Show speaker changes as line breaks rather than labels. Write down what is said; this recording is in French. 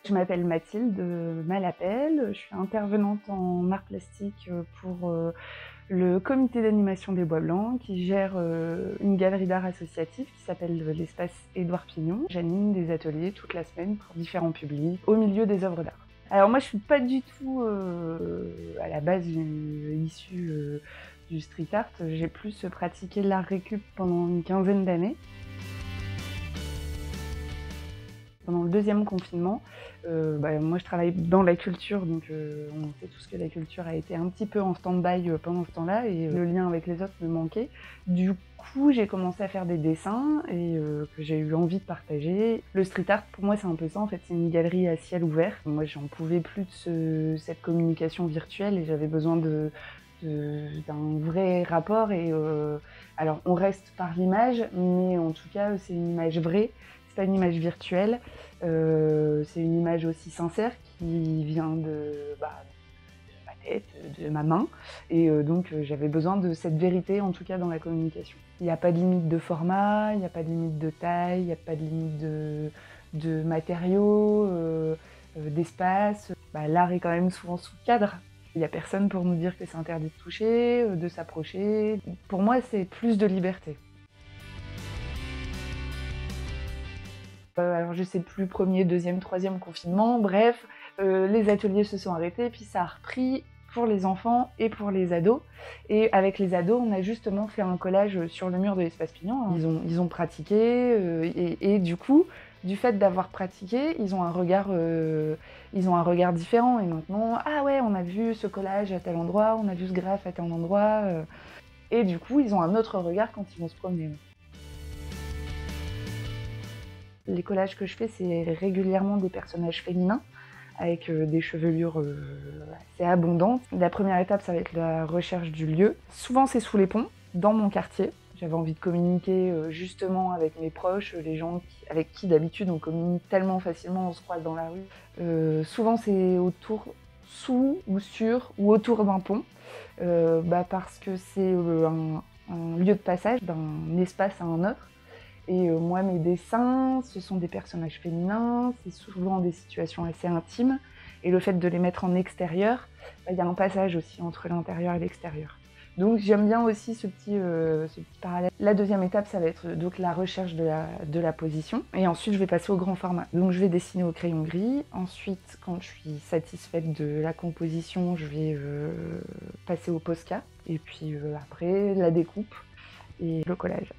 Je m'appelle Mathilde Malapelle, je suis intervenante en arts plastiques pour le comité d'animation des Bois Blancs qui gère une galerie d'art associatif qui s'appelle l'espace Édouard Pignon. J'anime des ateliers toute la semaine pour différents publics au milieu des œuvres d'art. Alors moi je suis pas du tout à la base issue du street art, j'ai plus pratiqué l'art récup pendant une quinzaine d'années. Pendant le deuxième confinement, moi je travaille dans la culture, donc on sait tous que la culture a été un petit peu en stand-by pendant ce temps-là et le lien avec les autres me manquait. Du coup, j'ai commencé à faire des dessins et que j'ai eu envie de partager. Le street art, pour moi, c'est un peu ça, en fait, c'est une galerie à ciel ouvert. Moi, j'en pouvais plus de cette communication virtuelle et j'avais besoin d'un vrai rapport et alors on reste par l'image, mais en tout cas, c'est une image vraie. C'est pas une image virtuelle, c'est une image aussi sincère qui vient de ma tête, de ma main, et donc j'avais besoin de cette vérité, en tout cas dans la communication. Il n'y a pas de limite de format, il n'y a pas de limite de taille, il n'y a pas de limite de matériaux, d'espace. L'art est quand même souvent sous cadre. Il n'y a personne pour nous dire que c'est interdit de toucher, de s'approcher. Pour moi, c'est plus de liberté. Alors je sais plus, premier, deuxième, troisième confinement, bref, les ateliers se sont arrêtés, puis ça a repris pour les enfants et pour les ados. Et avec les ados, on a justement fait un collage sur le mur de l'espace Pignon. Ils ont pratiqué, et du coup, du fait d'avoir pratiqué, ils ont un regard différent. Et maintenant, ah ouais, on a vu ce collage à tel endroit, on a vu ce graphe à tel endroit. Et du coup, ils ont un autre regard quand ils vont se promener. Les collages que je fais, c'est régulièrement des personnages féminins avec des chevelures assez abondantes. La première étape, ça va être la recherche du lieu. Souvent, c'est sous les ponts, dans mon quartier. J'avais envie de communiquer justement avec mes proches, les gens avec qui d'habitude on communique tellement facilement, on se croise dans la rue. Souvent, c'est sous ou sur ou autour d'un pont, parce que c'est un lieu de passage d'un espace à un autre. Et moi, mes dessins, ce sont des personnages féminins, c'est souvent des situations assez intimes. Et le fait de les mettre en extérieur, il y a un passage aussi entre l'intérieur et l'extérieur. Donc j'aime bien aussi ce petit parallèle. La deuxième étape, ça va être donc la recherche de la position. Et ensuite, je vais passer au grand format. Donc je vais dessiner au crayon gris. Ensuite, quand je suis satisfaite de la composition, je vais passer au Posca. Et puis après, la découpe et le collage.